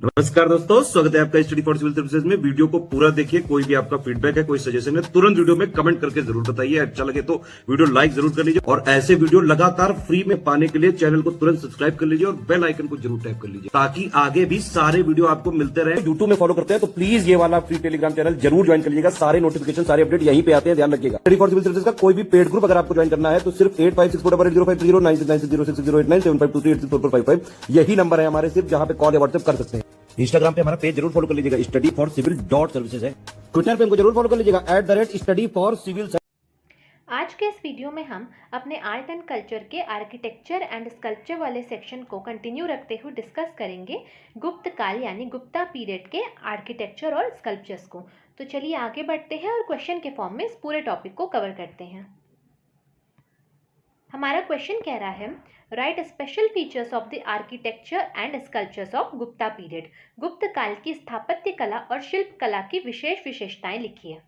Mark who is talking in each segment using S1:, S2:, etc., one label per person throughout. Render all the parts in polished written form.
S1: नमस्कार दोस्तों, स्वागत है आपका स्टडी फॉर सिविल सर्विसेज में। वीडियो को पूरा देखिए। कोई भी आपका फीडबैक है, कोई सजेशन है, तुरंत वीडियो में कमेंट करके जरूर बताइए। अच्छा लगे तो वीडियो लाइक जरूर कर लीजिए और ऐसे वीडियो लगातार फ्री में पाने के लिए चैनल को तुरंत सब्सक्राइब कर लीजिए और बेल आइकन को जरूर टैप कर लीजिए ताकि आगे भी सारे वीडियो आपको मिलते रहे। यूट्यूब में फॉलो करते हैं तो प्लीज ये वाला फ्री टेलीग्राम चैनल जरूर ज्वाइन कर लीजिएगा। सारे नोटिफिकेशन, सारे अपडेट यहीं पे आते हैं, ध्यान रखिएगा। स्टडी फॉर सिविल सर्विसेज का कोई भी पेड ग्रुप अगर आपको ज्वाइन करना है तो सिर्फ 85648056060609797523864455 यही नंबर है हमारे, सिर्फ जहां पे कॉल या व्हाट्सएप कर सकते हैं। इंस्टाग्राम पे हमारा पेज जरूर फॉलो कर लीजिएगा, स्टडी फॉर सिविल .सर्विसेज है। ट्विटर पे हमको जरूर फॉलो कर लीजिएगा, @study for civil।
S2: आज के इस वीडियो में हम अपने आर्ट एंड कल्चर के आर्किटेक्चर एंड स्कल्पचर वाले सेक्शन को कंटिन्यू रखते हुए डिस्कस करेंगे गुप्त काल यानी गुप्ता पीरियड के आर्किटेक्चर और स्कल्पचर्स को। तो चलिए आगे बढ़ते हैं और क्वेश्चन के फॉर्म में इस पूरे टॉपिक को कवर करते हैं। हमारा क्वेश्चन कह रहा है, right special features of the architecture and sculptures of Gupta period. गुप्त काल की स्थापत्य कला और शिल्प कला की विशेष विशेषताएं लिखिए।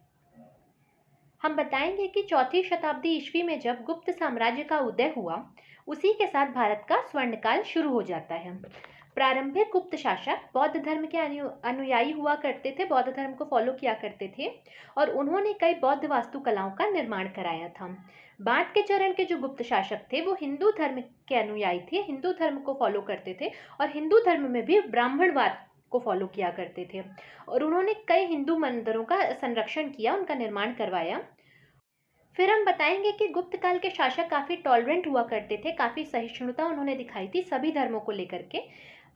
S2: हम बताएंगे कि 4वीं शताब्दी ईस्वी में जब गुप्त साम्राज्य का उदय हुआ, उसी के साथ भारत का स्वर्णकाल शुरू हो जाता है। प्रारंभिक गुप्त शासक बौद्ध धर्म के अनुयायी हुआ करते थे, बौद्ध धर्म को फॉलो किया करते थे और उन्होंने कई बौद्ध वास्तुकलाओं का निर्माण कराया था। बाद के चरण के जो गुप्त शासक थे वो हिंदू धर्म के अनुयायी थे, हिंदू धर्म को फॉलो करते थे और हिंदू धर्म में भी ब्राह्मणवाद को फॉलो किया करते थे और उन्होंने कई हिंदू मंदिरों का संरक्षण किया, उनका निर्माण करवाया। फिर हम बताएंगे कि गुप्त काल के शासक काफ़ी टॉलरेंट हुआ करते थे, काफ़ी सहिष्णुता उन्होंने दिखाई थी सभी धर्मों को लेकर के।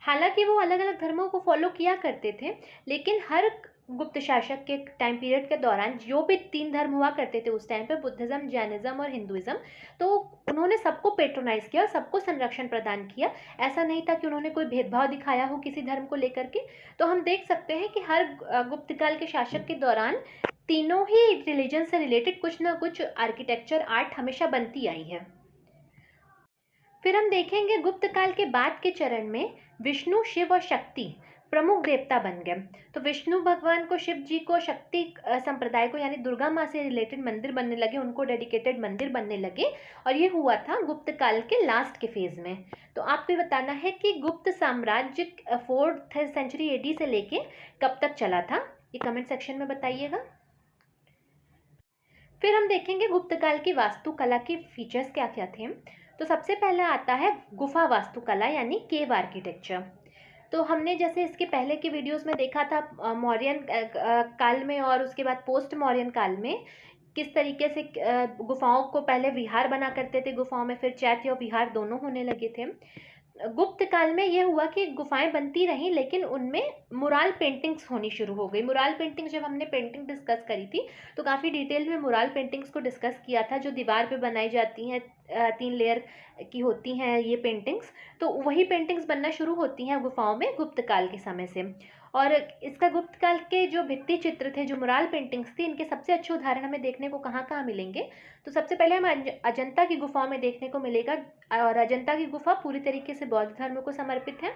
S2: हालांकि वो अलग अलग धर्मों को फॉलो किया करते थे, लेकिन हर गुप्त शासक के टाइम पीरियड के दौरान जो भी 3 धर्म हुआ करते थे उस टाइम पे, बुद्धिज्म, जैनिज्म और हिंदुइज्म, तो उन्होंने सबको पेट्रोनाइज किया और सबको संरक्षण प्रदान किया। ऐसा नहीं था कि उन्होंने कोई भेदभाव दिखाया हो किसी धर्म को लेकर के। तो हम देख सकते हैं कि हर गुप्त काल के शासक के दौरान तीनों ही रिलीजन से रिलेटेड कुछ ना कुछ आर्किटेक्चर आर्ट हमेशा बनती आई है। फिर हम देखेंगे गुप्त काल के बाद के चरण में विष्णु, शिव और शक्ति प्रमुख देवता बन गए। तो विष्णु भगवान को, शिव जी को, शक्ति संप्रदाय को यानी दुर्गा माँ से रिलेटेड मंदिर बनने लगे, उनको डेडिकेटेड मंदिर बनने लगे और ये हुआ था गुप्त काल के लास्ट के फेज में। तो आपको ये बताना है कि गुप्त साम्राज्य 4th सेंचुरी AD से लेके कब तक चला था, ये कमेंट सेक्शन में बताइएगा। फिर हम देखेंगे गुप्त काल की वास्तुकला के फीचर्स क्या क्या थे। तो सबसे पहला आता है गुफा वास्तुकला यानी केव आर्किटेक्चर। तो हमने जैसे इसके पहले के वीडियोस में देखा था मौर्यन काल में और उसके बाद पोस्ट मौर्यन काल में किस तरीके से गुफाओं को पहले विहार बना करते थे, गुफाओं में फिर चैत्य और विहार दोनों होने लगे थे। गुप्त काल में यह हुआ कि गुफाएं बनती रहीं लेकिन उनमें मुराल पेंटिंग्स होनी शुरू हो गई। मुराल पेंटिंग्स, जब हमने पेंटिंग डिस्कस करी थी तो काफ़ी डिटेल में मुराल पेंटिंग्स को डिस्कस किया था, जो दीवार पे बनाई जाती हैं, 3 लेयर की होती हैं ये पेंटिंग्स। तो वही पेंटिंग्स बनना शुरू होती हैं गुफाओं में गुप्त काल के समय से। और इसका गुप्त काल के जो भित्ति चित्र थे, जो मुराल पेंटिंग्स थी, इनके सबसे अच्छे उदाहरण हमें देखने को कहाँ कहाँ मिलेंगे। तो सबसे पहले हमें अजंता की गुफाओं में देखने को मिलेगा और अजंता की गुफा पूरी तरीके से बौद्ध धर्म को समर्पित है।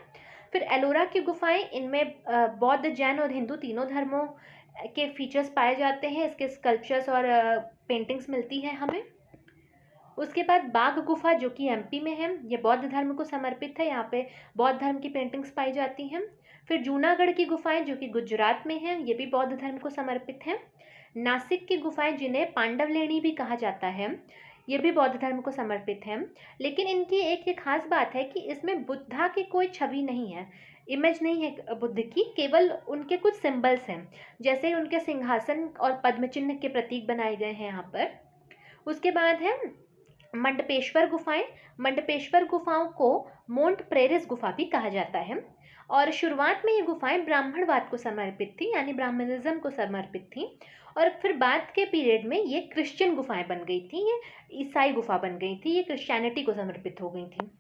S2: फिर एलोरा की गुफाएं, इनमें बौद्ध, जैन और हिंदू तीनों धर्मों के फीचर्स पाए जाते हैं, इसके स्कल्पचर्स और पेंटिंग्स मिलती है हमें। उसके बाद बाघ गुफा जो कि MP में है, ये बौद्ध धर्म को समर्पित है, यहाँ पे बौद्ध धर्म की पेंटिंग्स पाई जाती हैं। फिर जूनागढ़ की गुफाएं जो कि गुजरात में हैं, ये भी बौद्ध धर्म को समर्पित हैं। नासिक की गुफाएं जिन्हें पांडवलेणी भी कहा जाता है, ये भी बौद्ध धर्म को समर्पित हैं। लेकिन इनकी एक ये खास बात है कि इसमें बुद्धा की कोई छवि नहीं है, इमेज नहीं है बुद्ध की, केवल उनके कुछ सिंबल्स हैं, जैसे उनके सिंहासन और पद्म चिन्ह के प्रतीक बनाए गए हैं यहाँ पर। उसके बाद है मंडपेश्वर गुफाएं। मंडपेश्वर गुफाओं को मोंट प्रेरिस गुफा भी कहा जाता है और शुरुआत में ये गुफाएं ब्राह्मणवाद को समर्पित थी, यानी ब्राह्मणिज्म को समर्पित थी। और फिर बाद के पीरियड में ये क्रिश्चियन गुफाएं बन गई थी, ये ईसाई गुफा बन गई थी, ये क्रिश्चियनिटी को समर्पित हो गई थी।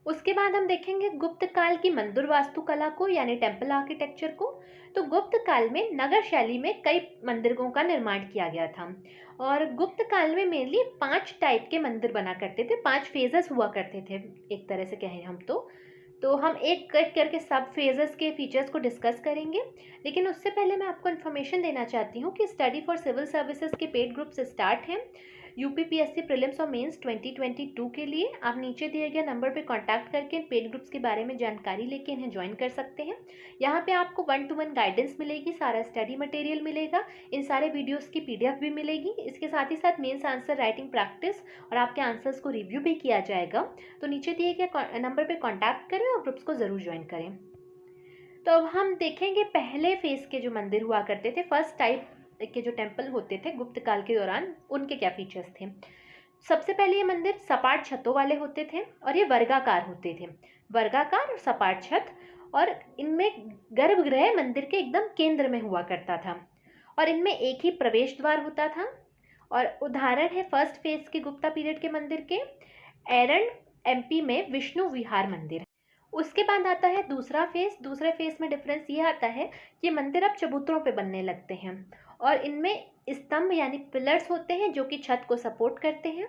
S2: उसके बाद हम देखेंगे गुप्त काल की मंदिर वास्तुकला को यानी टेम्पल आर्किटेक्चर को। तो गुप्त काल में नगर शैली में कई मंदिरों का निर्माण किया गया था और गुप्त काल में मेनली 5 टाइप के मंदिर बना करते थे, 5 फेजेस हुआ करते थे एक तरह से कहें हम तो हम एक एक करके सब फेजेस के फीचर्स को डिस्कस करेंगे। लेकिन उससे पहले मैं आपको इन्फॉर्मेशन देना चाहती हूँ कि स्टडी फॉर सिविल सर्विसेज के पेड ग्रुप्स स्टार्ट हैं। यूपीपीएससी प्रीलिम्स और मेंस 2022 के लिए आप नीचे दिए गए नंबर पे कांटेक्ट करके पेड ग्रुप्स के बारे में जानकारी लेके इन्हें ज्वाइन कर सकते हैं। यहाँ पे आपको 1-to-1 गाइडेंस मिलेगी, सारा स्टडी मटेरियल मिलेगा, इन सारे वीडियोस की पीडीएफ भी मिलेगी। इसके साथ ही साथ मेंस आंसर राइटिंग प्रैक्टिस और आपके आंसर्स को रिव्यू भी किया जाएगा। तो नीचे दिए गए नंबर पर कॉन्टैक्ट करें और ग्रुप्स को ज़रूर ज्वाइन करें। तो अब हम देखेंगे पहले फेज़ के जो मंदिर हुआ करते थे, फर्स्ट टाइप के जो टेम्पल होते थे गुप्त काल के दौरान, उनके क्या फीचर्स थे। सबसे पहले ये मंदिर सपाट छतों वाले होते थे और ये वर्गाकार होते थे, वर्गाकार और सपाट छत, और इनमें गर्भगृह मंदिर के एकदम केंद्र में हुआ करता था और इनमें एक ही प्रवेश द्वार होता था। और उदाहरण है फर्स्ट फेज के गुप्ता पीरियड के मंदिर के एरन एमपी में विष्णु विहार मंदिर। उसके बाद आता है दूसरा फेज। दूसरे फेज में डिफरेंस ये आता है कि मंदिर अब चबूतरों पे बनने लगते हैं और इनमें स्तंभ यानी पिलर्स होते हैं जो कि छत को सपोर्ट करते हैं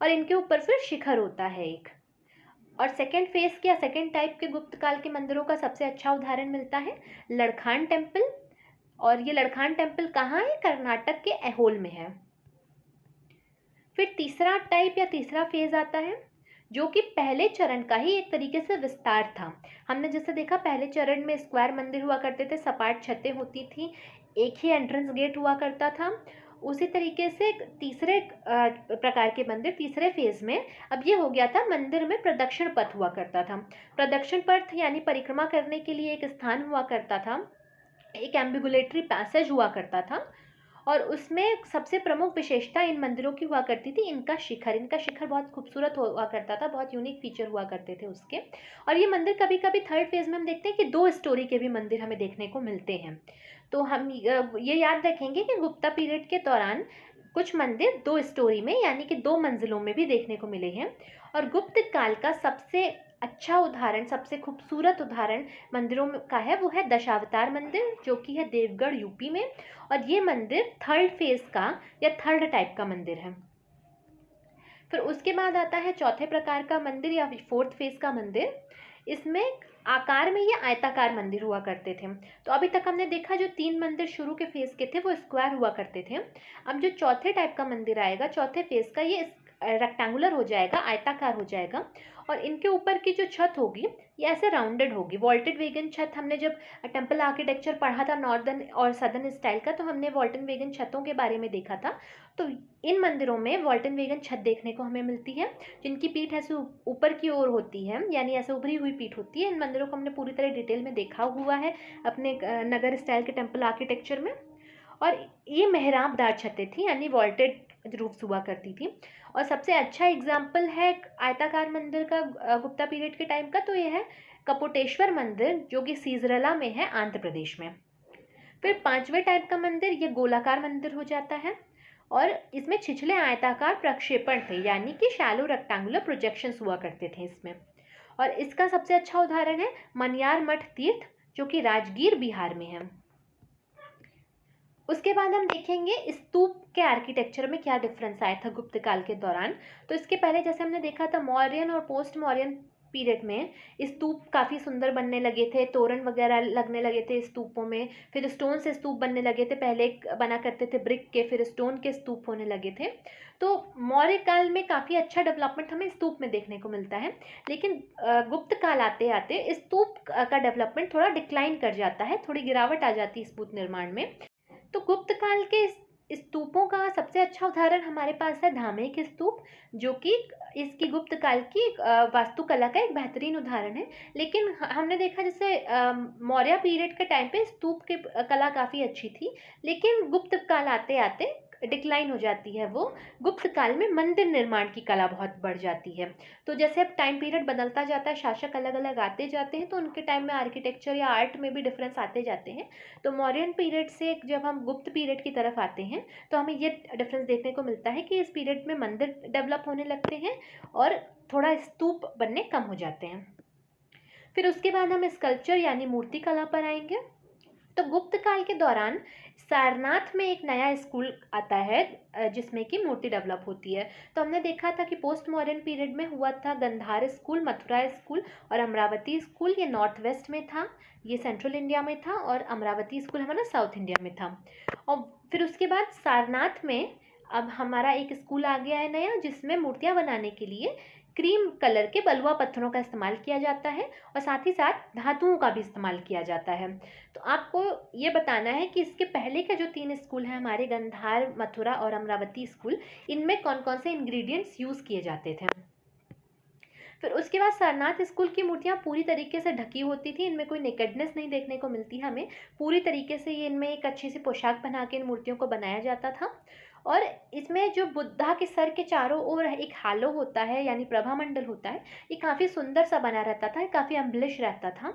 S2: और इनके ऊपर फिर शिखर होता है एक। और सेकेंड फेज के या सेकेंड टाइप के गुप्त काल के मंदिरों का सबसे अच्छा उदाहरण मिलता है लड़खान टेम्पल, और ये लड़खान टेम्पल कहाँ है? कर्नाटक के ऐहोल में है। फिर तीसरा टाइप या तीसरा फेज आता है जो कि पहले चरण का ही एक तरीके से विस्तार था। हमने जैसे देखा पहले चरण में स्क्वायर मंदिर हुआ करते थे, सपाट छतें होती थी, एक ही एंट्रेंस गेट हुआ करता था। उसी तरीके से तीसरे प्रकार के मंदिर तीसरे फेज में अब ये हो गया था, मंदिर में प्रदक्षिण पथ हुआ करता था। प्रदक्षिण पथ यानी परिक्रमा करने के लिए एक स्थान हुआ करता था, एक एम्बिगुलेटरी पैसेज हुआ करता था और उसमें सबसे प्रमुख विशेषता इन मंदिरों की हुआ करती थी इनका शिखर। इनका शिखर बहुत खूबसूरत हुआ करता था, बहुत यूनिक फीचर हुआ करते थे उसके। और ये मंदिर कभी कभी थर्ड फेज में हम देखते हैं कि 2 स्टोरी के भी मंदिर हमें देखने को मिलते हैं। तो हम ये याद रखेंगे कि गुप्ता पीरियड के दौरान कुछ मंदिर 2 स्टोरी में यानी कि 2 मंजिलों में भी देखने को मिले हैं। और गुप्त काल का सबसे अच्छा उदाहरण, सबसे खूबसूरत उदाहरण मंदिरों का है वो है दशावतार मंदिर जो कि है देवगढ़ यूपी में, और ये मंदिर थर्ड फेज का या थर्ड टाइप का मंदिर है। फिर उसके बाद आता है चौथे प्रकार का मंदिर या फोर्थ फेज का मंदिर। इसमें आकार में ये आयताकार मंदिर हुआ करते थे। तो अभी तक हमने देखा जो 3 मंदिर शुरू के फेज के थे वो स्क्वायर हुआ करते थे। अब जो चौथे टाइप का मंदिर आएगा चौथे फेज का, ये रेक्टेंगुलर हो जाएगा, आयताकार हो जाएगा, और इनके ऊपर की जो छत होगी ये ऐसे राउंडेड होगी। वॉल्टेड वेगन छत, हमने जब टेम्पल आर्किटेक्चर पढ़ा था नॉर्दर्न और सदर्न स्टाइल का, तो हमने वॉल्टन वेगन छतों के बारे में देखा था। तो इन मंदिरों में वॉल्टन वेगन छत देखने को हमें मिलती है जिनकी पीठ ऐसे ऊपर की ओर होती है, यानी ऐसे उभरी हुई पीठ होती है। इन मंदिरों को हमने पूरी तरह डिटेल में देखा हुआ है अपने नगर स्टाइल के टेम्पल आर्किटेक्चर में। और ये मेहराबदार छतें थी यानी वॉल्टेड रूफ्स हुआ करती थी। और सबसे अच्छा एग्जाम्पल है आयताकार मंदिर का गुप्ता पीरियड के टाइम का, तो ये है कपोटेश्वर मंदिर जो कि सीजरला में है आंध्र प्रदेश में। फिर 5वें टाइप का मंदिर ये गोलाकार मंदिर हो जाता है और इसमें छिछले आयताकार प्रक्षेपण थे यानी कि शैलो रेक्टेंगुलर प्रोजेक्शंस हुआ करते थे इसमें। और इसका सबसे अच्छा उदाहरण है मनियार मठ तीर्थ जो कि राजगीर बिहार में है। उसके बाद हम देखेंगे स्तूप के आर्किटेक्चर में क्या डिफरेंस आया था गुप्त काल के दौरान। तो इसके पहले जैसे हमने देखा था मौर्यन और पोस्ट मौर्यन पीरियड में स्तूप काफ़ी सुंदर बनने लगे थे, तोरण वगैरह लगने लगे थे स्तूपों में। फिर स्टोन से स्तूप बनने लगे थे, पहले बना करते थे ब्रिक के, फिर स्टोन के स्तूप होने लगे थे। तो मौर्य काल में काफ़ी अच्छा डेवलपमेंट हमें स्तूप में देखने को मिलता है। लेकिन गुप्त काल आते आते स्तूप का डेवलपमेंट थोड़ा डिक्लाइन कर जाता है, थोड़ी गिरावट आ जाती है स्तूप निर्माण में। तो गुप्त काल के स्तूपों का सबसे अच्छा उदाहरण हमारे पास है धामे के स्तूप जो कि इसकी गुप्त काल की वास्तुकला का एक बेहतरीन उदाहरण है। लेकिन हमने देखा जैसे मौर्य पीरियड के टाइम पे स्तूप की कला काफ़ी अच्छी थी, लेकिन गुप्त काल आते आते डिक्लाइन हो जाती है। वो गुप्त काल में मंदिर निर्माण की कला बहुत बढ़ जाती है। तो जैसे अब टाइम पीरियड बदलता जाता है, शासक अलग अलग आते जाते हैं, तो उनके टाइम में आर्किटेक्चर या आर्ट में भी डिफरेंस आते जाते हैं। तो मौर्यन पीरियड से जब हम गुप्त पीरियड की तरफ आते हैं तो हमें ये डिफरेंस देखने को मिलता है कि इस पीरियड में मंदिर डेवलप होने लगते हैं और थोड़ा स्तूप बनने कम हो जाते हैं। फिर उसके बाद हम स्कल्पचर यानी मूर्ति कला पर आएंगे। तो गुप्त काल के दौरान सारनाथ में एक नया स्कूल आता है जिसमें कि मूर्ति डेवलप होती है। तो हमने देखा था कि पोस्ट मॉडर्न पीरियड में हुआ था गंधार स्कूल, मथुरा स्कूल और अमरावती स्कूल। ये नॉर्थ वेस्ट में था, ये सेंट्रल इंडिया में था, और अमरावती स्कूल हमारा साउथ इंडिया में था। और फिर उसके बाद सारनाथ में अब हमारा एक स्कूल आ गया है नया, जिसमें मूर्तियाँ बनाने के लिए क्रीम कलर के बलुआ पत्थरों का इस्तेमाल किया जाता है और साथ ही साथ धातुओं का भी इस्तेमाल किया जाता है। तो आपको ये बताना है कि इसके पहले के जो 3 स्कूल हैं हमारे, गंधार, मथुरा और अमरावती स्कूल, इनमें कौन कौन से इंग्रेडिएंट्स यूज़ किए जाते थे। फिर उसके बाद सारनाथ स्कूल की मूर्तियाँ पूरी तरीके से ढकी होती थी, इनमें कोई नेकेडनेस नहीं देखने को मिलती हमें। पूरी तरीके से ये इनमें एक अच्छी सी पोशाक बना के इन मूर्तियों को बनाया जाता था। और इसमें जो बुद्धा के सर के चारों ओर एक हालो होता है यानी प्रभामंडल होता है, ये काफ़ी सुंदर सा बना रहता था, काफ़ी अम्बलिश रहता था।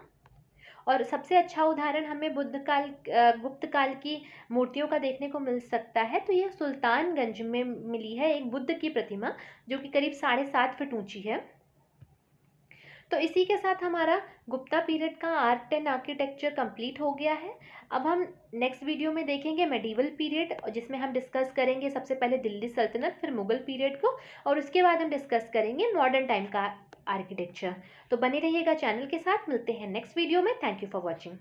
S2: और सबसे अच्छा उदाहरण हमें गुप्त काल की मूर्तियों का देखने को मिल सकता है। तो ये सुल्तानगंज में मिली है एक बुद्ध की प्रतिमा, जो कि करीब 7.5 फीट ऊंची है। तो इसी के साथ हमारा गुप्ता पीरियड का आर्ट एंड आर्किटेक्चर कंप्लीट हो गया है। अब हम नेक्स्ट वीडियो में देखेंगे मेडिवल पीरियड, जिसमें हम डिस्कस करेंगे सबसे पहले दिल्ली सल्तनत, फिर मुगल पीरियड को, और उसके बाद हम डिस्कस करेंगे मॉडर्न टाइम का आर्किटेक्चर। तो बने रहिएगा चैनल के साथ, मिलते हैं नेक्स्ट वीडियो में। Thank you for watching.